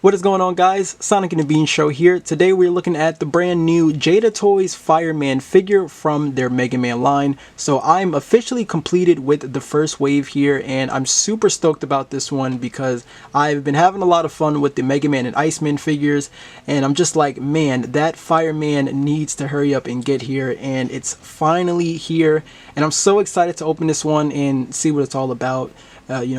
What is going on, guys? Sonic and the Bean Show here. Today we're looking at the brand new Jada Toys Fireman figure from their Mega Man line. So I'm officially completed with the first wave here, and I'm super stoked about this one because I've been having a lot of fun with the Mega Man and Iceman figures, and I'm just like, man, that Fireman needs to hurry up and get here, and it's finally here, and I'm so excited to open this one and see what it's all about.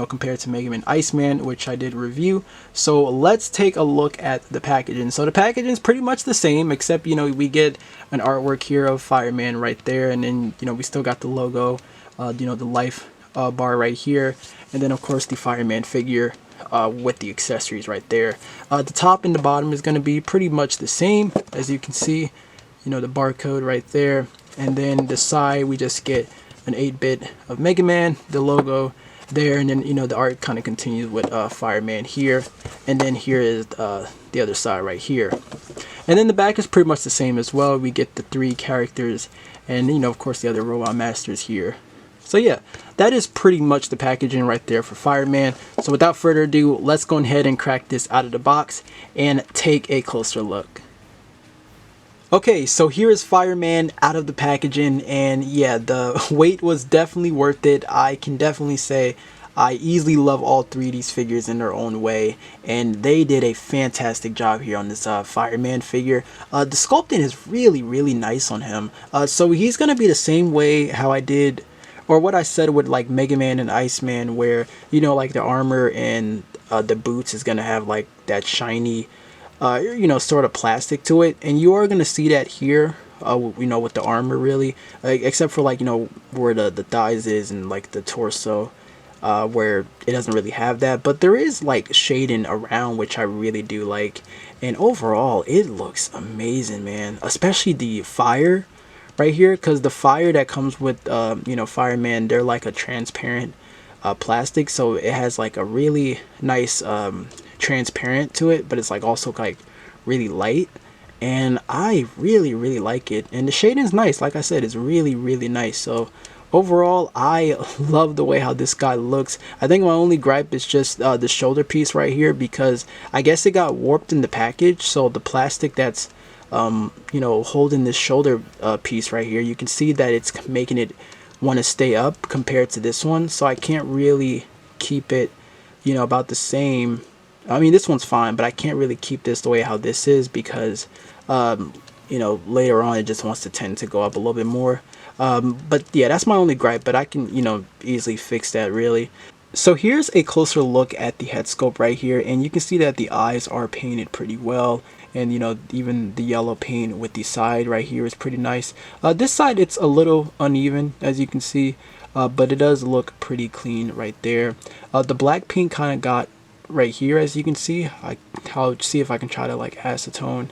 Compared to Mega Man Iceman, which I did review. So let's take a look at the packaging. So the packaging is pretty much the same, except, we get an artwork here of Fireman right there, and then, we still got the logo, the life bar right here, and then, of course, the Fireman figure with the accessories right there. The top and the bottom is going to be pretty much the same, as you can see, the barcode right there, and then the side, we just get an 8-bit of Mega Man, the logo there, and then the art kind of continues with Fireman here, and then here is the other side right here, and then the back is pretty much the same as well. We get the 3 characters, and of course the other robot masters here. So yeah, that is pretty much the packaging right there for Fireman. So without further ado, let's go ahead and crack this out of the box and take a closer look. Okay, so here is Fireman out of the packaging, and yeah, the wait was definitely worth it. I can definitely say I easily love all 3 of these figures in their own way, and they did a fantastic job here on this Fireman figure. The sculpting is really nice on him. So he's going to be the same way how I did, or what I said with like Mega Man and Iceman, where, like the armor and the boots is going to have like that shiny sort of plastic to it, and you are going to see that here, with the armor really, except for like, where the thighs is and like the torso, where it doesn't really have that, but there is like shading around, which I really do like, and overall it looks amazing, man, especially the fire right here, because the fire that comes with Fireman, they're like a transparent plastic, so it has like a really nice transparent to it, but it's like also like really light, and I really like it, and the shading is nice. Like I said, it's really nice. So overall, I love the way how this guy looks. I think my only gripe is just the shoulder piece right here, because I guess it got warped in the package, so the plastic that's holding this shoulder piece right here, you can see that it's making it want to stay up compared to this one, so I can't really keep it about the same. I mean, this one's fine, but I can't really keep this the way how this is, because later on it just wants to tend to go up a little bit more. But yeah, that's my only gripe, but I can easily fix that really. So here's a closer look at the head sculpt right here, and you can see that the eyes are painted pretty well, and even the yellow paint with the side right here is pretty nice. This side, it's a little uneven, as you can see, but it does look pretty clean right there. The black paint kind of got right here, as you can see. I'll see if I can try to like acetone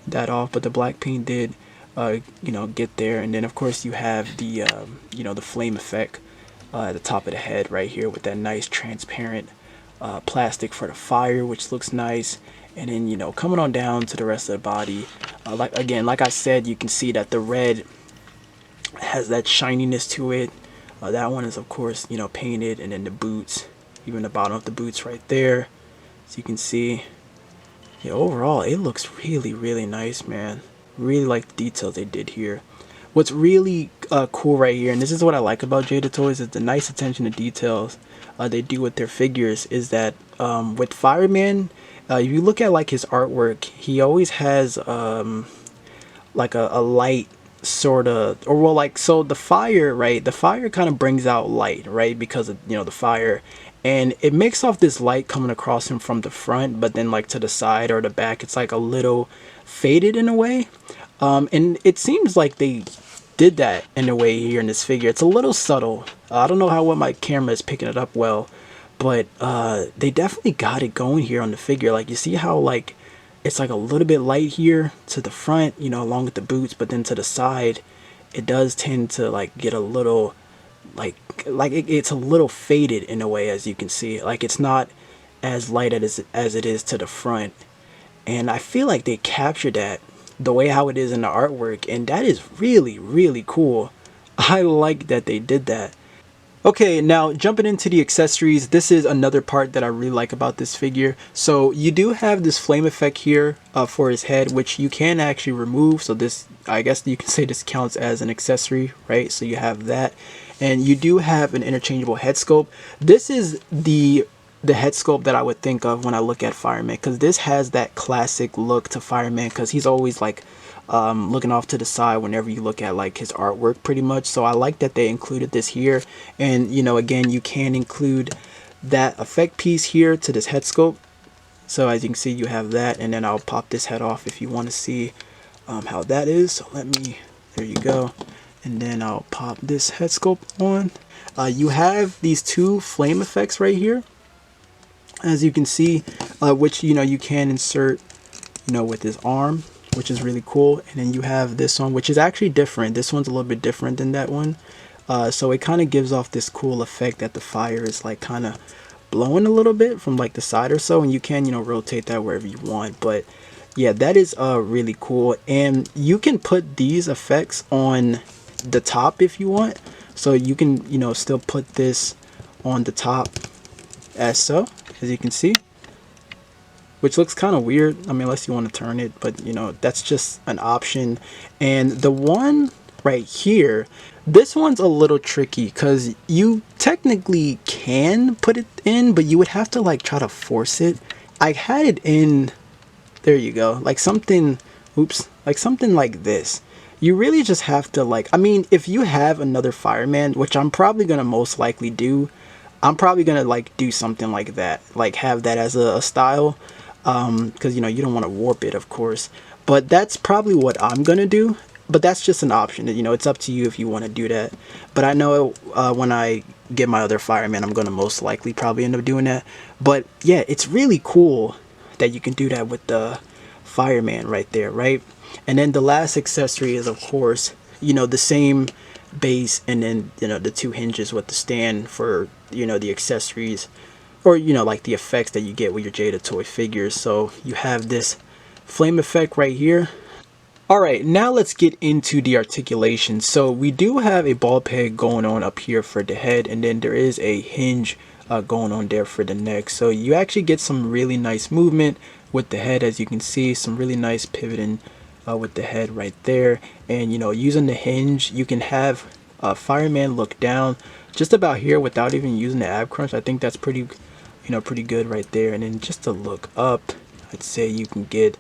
that off, but the black paint did get there. And then of course you have the the flame effect at the top of the head right here, with that nice transparent plastic for the fire, which looks nice. And then coming on down to the rest of the body, like I said, you can see that the red has that shininess to it. That one is of course painted, and then the boots, even the bottom of the boots right there, so you can see. Yeah, overall it looks really nice, man. Really like the details they did here. What's really cool right here, and this is what I like about Jada Toys, is the nice attention to details they do with their figures, is that with Fireman, if you look at like his artwork, he always has like a light sort of, or well, like, so the fire, right, the fire kind of brings out light, right, because of the fire, and it makes off this light coming across him from the front, but then like to the side or the back, it's like a little faded in a way, and it seems like they did that in a way here in this figure. It's a little subtle. I don't know how well my camera is picking it up well, but they definitely got it going here on the figure. Like, you see how like it's like a little bit light here to the front, along with the boots, but then to the side it does tend to like get a little it's a little faded in a way, as you can see. Like, it's not as light as it is to the front, and I feel like they captured that the way how it is in the artwork, and that is really cool. I like that they did that. Okay, now jumping into the accessories, this is another part that I really like about this figure. So you do have this flame effect here for his head, which you can actually remove. So this, I guess you can say this counts as an accessory, right? So you have that. And you do have an interchangeable head sculpt. This is the head sculpt that I would think of when I look at Fireman, because this has that classic look to Fireman, because he's always like looking off to the side whenever you look at like his artwork pretty much. So I like that they included this here. And you know, again, you can include that effect piece here to this head sculpt. So as you can see, you have that, and then I'll pop this head off if you want to see how that is. So let me, there you go. And then I'll pop this head sculpt on. You have these two flame effects right here, as you can see, which, you know, you can insert, you know, with his arm, which is really cool. And then you have this one, which is actually different. This one's a little bit different than that one. So it kind of gives off this cool effect that the fire is like kind of blowing a little bit from like the side or so, and you can, you know, rotate that wherever you want. But yeah, that is really cool. And you can put these effects on the top if you want. So you can, you know, still put this on the top as so, as you can see, which looks kind of weird. I mean, unless you want to turn it, but you know, that's just an option. And the one right here, this one's a little tricky because you technically can put it in, but you would have to like try to force it. I had it in, there you go, like something, oops, like something like this. You really just have to like, I mean, if you have another fireman, which I'm probably gonna most likely do, I'm probably gonna like do something like that, like have that as a style, because you know, you don't want to warp it, of course. But that's probably what I'm gonna do. But that's just an option. You know, it's up to you if you want to do that. But I know when I get my other fireman, I'm gonna most likely probably end up doing that. But yeah, it's really cool that you can do that with the fireman right there, right? And then the last accessory is, of course, you know, the same base, and then, you know, the two hinges with the stand for, you know, the accessories, or, you know, like the effects that you get with your Jada toy figures. So you have this flame effect right here. All right, now let's get into the articulation. So we do have a ball peg going on up here for the head, and then there is a hinge going on there for the neck. So you actually get some really nice movement with the head, as you can see, some really nice pivoting with the head right there. And you know, using the hinge, you can have Fireman look down just about here without even using the ab crunch. I think that's pretty, you know, pretty good right there. And then just to look up, I'd say you can get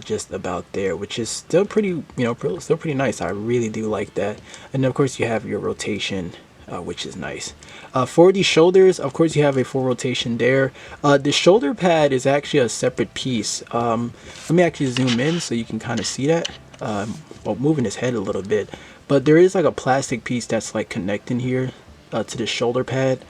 just about there, which is still pretty, you know, still pretty nice. I really do like that. And of course you have your rotation, which is nice. For the shoulders, of course you have a full rotation there. The shoulder pad is actually a separate piece. Let me actually zoom in so you can kind of see that. Well, moving his head a little bit, but there is like a plastic piece that's like connecting here to the shoulder pad.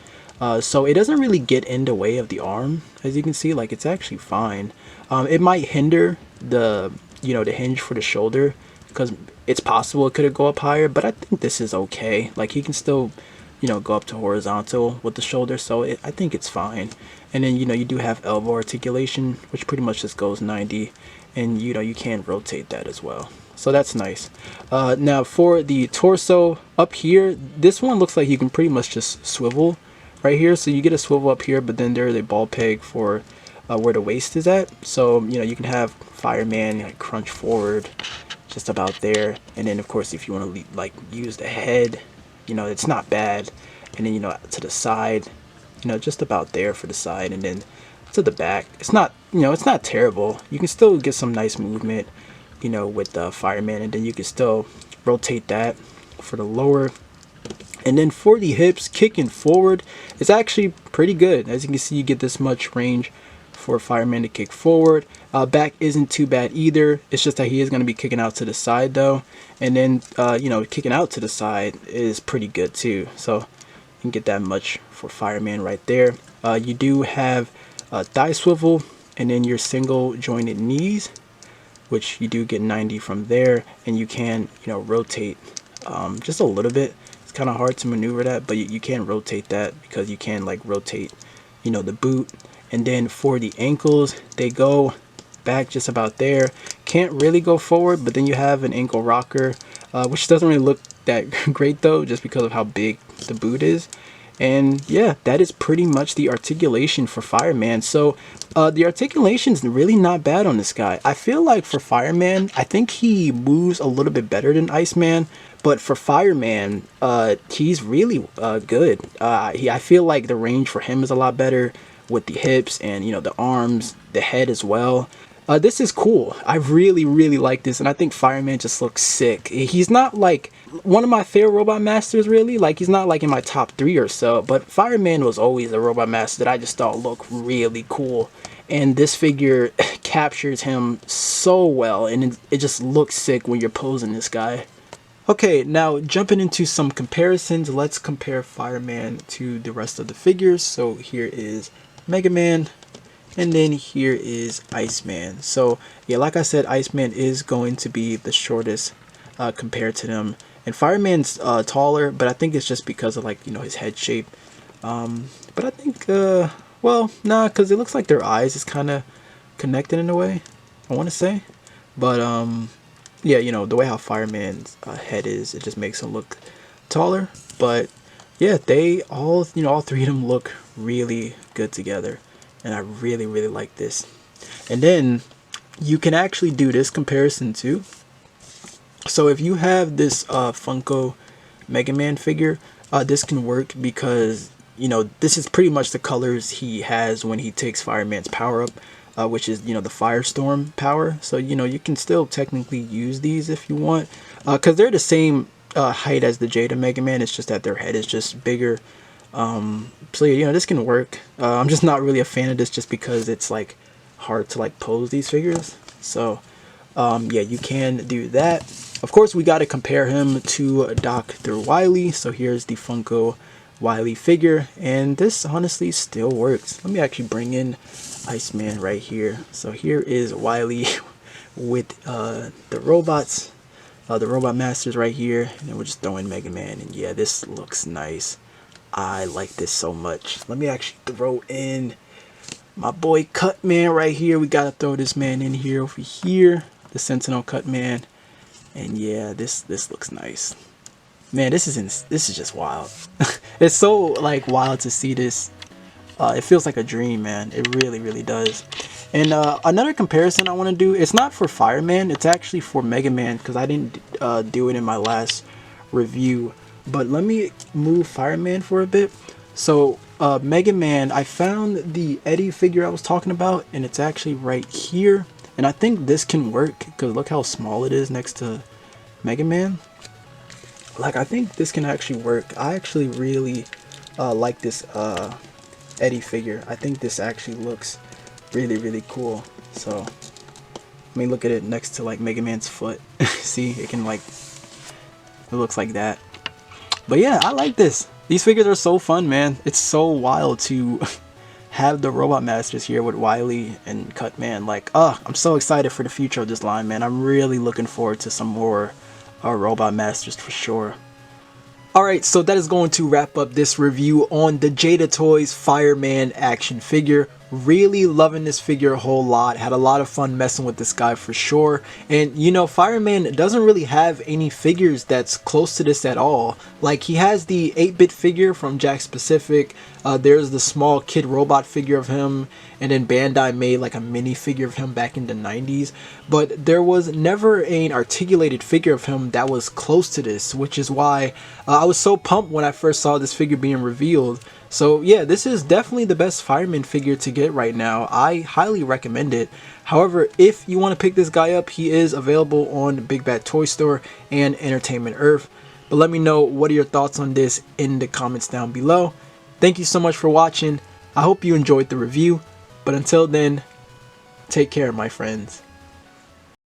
So it doesn't really get in the way of the arm, as you can see. Like, it's actually fine. It might hinder the, you know, the hinge for the shoulder, because it's possible it could go up higher, but I think this is okay. Like, he can still, you know, go up to horizontal with the shoulder, so I think it's fine. And then, you know, you do have elbow articulation, which pretty much just goes 90, and you know, you can rotate that as well. So that's nice. Now for the torso up here, this one looks like you can pretty much just swivel right here. So you get a swivel up here, but then there's a ball peg for where the waist is at. So, you know, you can have Fireman like crunch forward just about there. And then of course, if you want to like use the head, you know, it's not bad. And then, you know, to the side, you know, just about there for the side. And then to the back, it's not, you know, it's not terrible. You can still get some nice movement, you know, with the Fireman. And then you can still rotate that for the lower. And then for the hips, kicking forward, it's actually pretty good. As you can see, you get this much range for Fireman to kick forward. Back isn't too bad either. It's just that he is going to be kicking out to the side though. And then, you know, kicking out to the side is pretty good too. So you can get that much for Fireman right there. You do have thigh swivel, and then your single jointed knees, which you do get 90 from there. And you can, you know, rotate just a little bit. It's kind of hard to maneuver that, but you can rotate that, because you can like rotate, you know, the boot. And then for the ankles, they go back just about there. Can't really go forward, but then you have an ankle rocker, which doesn't really look that great though, just because of how big the boot is. And yeah, that is pretty much the articulation for Fireman. So the articulation is really not bad on this guy. I feel like for Fireman, I think he moves a little bit better than Iceman. But for Fireman, he's really good. I feel like the range for him is a lot better with the hips and, you know, the arms, the head as well. This is cool. I really, really like this, and I think Fireman just looks sick. He's not like one of my favorite Robot Masters, really. Like, he's not like in my top 3 or so, but Fireman was always a Robot Master that I just thought looked really cool. And this figure captures him so well, and it just looks sick when you're posing this guy. Okay, now jumping into some comparisons, let's compare Fireman to the rest of the figures. So here is Mega Man. And then here is Iceman. So yeah, like I said, Iceman is going to be the shortest compared to them. And Fireman's taller, but I think it's just because of, like, you know, his head shape. But I think, well, nah, because it looks like their eyes is kind of connected in a way, I want to say. But yeah, you know, the way how Fireman's head is, it just makes him look taller. But yeah, they all, you know, all 3 of them look really good together. And I really, really like this. And then you can actually do this comparison too. So if you have this Funko Mega Man figure, this can work because, you know, this is pretty much the colors he has when he takes Fireman's power up, which is, you know, the Firestorm power. So, you know, you can still technically use these if you want, because they're the same height as the Jada Mega Man. It's just that their head is just bigger. So yeah, you know, this can work. I'm just not really a fan of this just because it's like hard to like pose these figures. So yeah, you can do that. Of course, we got to compare him to Dr. Wily. So here's the Funko Wily figure, and this honestly still works. Let me actually bring in Iceman right here. So here is Wily with the robots, the Robot Masters right here, and then we'll just throw in Mega Man. And yeah, this looks nice. I like this so much. Let me actually throw in my boy Cut Man right here. We gotta throw this man in here over here, the Sentinel Cut Man. And yeah, this looks nice. Man, this is just wild. It's so like wild to see this. It feels like a dream, man. It really, really does. And another comparison I want to do, it's not for Fireman, it's actually for Mega Man, because I didn't do it in my last review. But let me move Fireman for a bit. So Mega Man, I found the Eddie figure I was talking about, and it's actually right here. And I think this can work because look how small it is next to Mega Man. Like, I think this can actually work. I actually really like this Eddie figure. I think this actually looks really, really cool. So I mean, look at it next to like Mega Man's foot. See, it can like, it looks like that. But yeah, I like this. These figures are so fun, man. It's so wild to have the Robot Masters here with Wily and Cutman. Like, I'm so excited for the future of this line, man. I'm really looking forward to some more Robot Masters for sure. Alright, so that is going to wrap up this review on the Jada Toys Fireman action figure. Really loving this figure a whole lot. Had a lot of fun messing with this guy for sure. And you know, Fireman doesn't really have any figures that's close to this at all. Like, he has the 8-bit figure from Jakks Pacific. There's the small kid robot figure of him. And then Bandai made like a mini figure of him back in the 90s. But there was never an articulated figure of him that was close to this. Which is why I was so pumped when I first saw this figure being revealed. So yeah, this is definitely the best Fireman figure to get right now. I highly recommend it. However, if you want to pick this guy up, he is available on Big Bad Toy Store and Entertainment Earth. But let me know what are your thoughts on this in the comments down below. Thank you so much for watching. I hope you enjoyed the review. But until then, take care, my friends.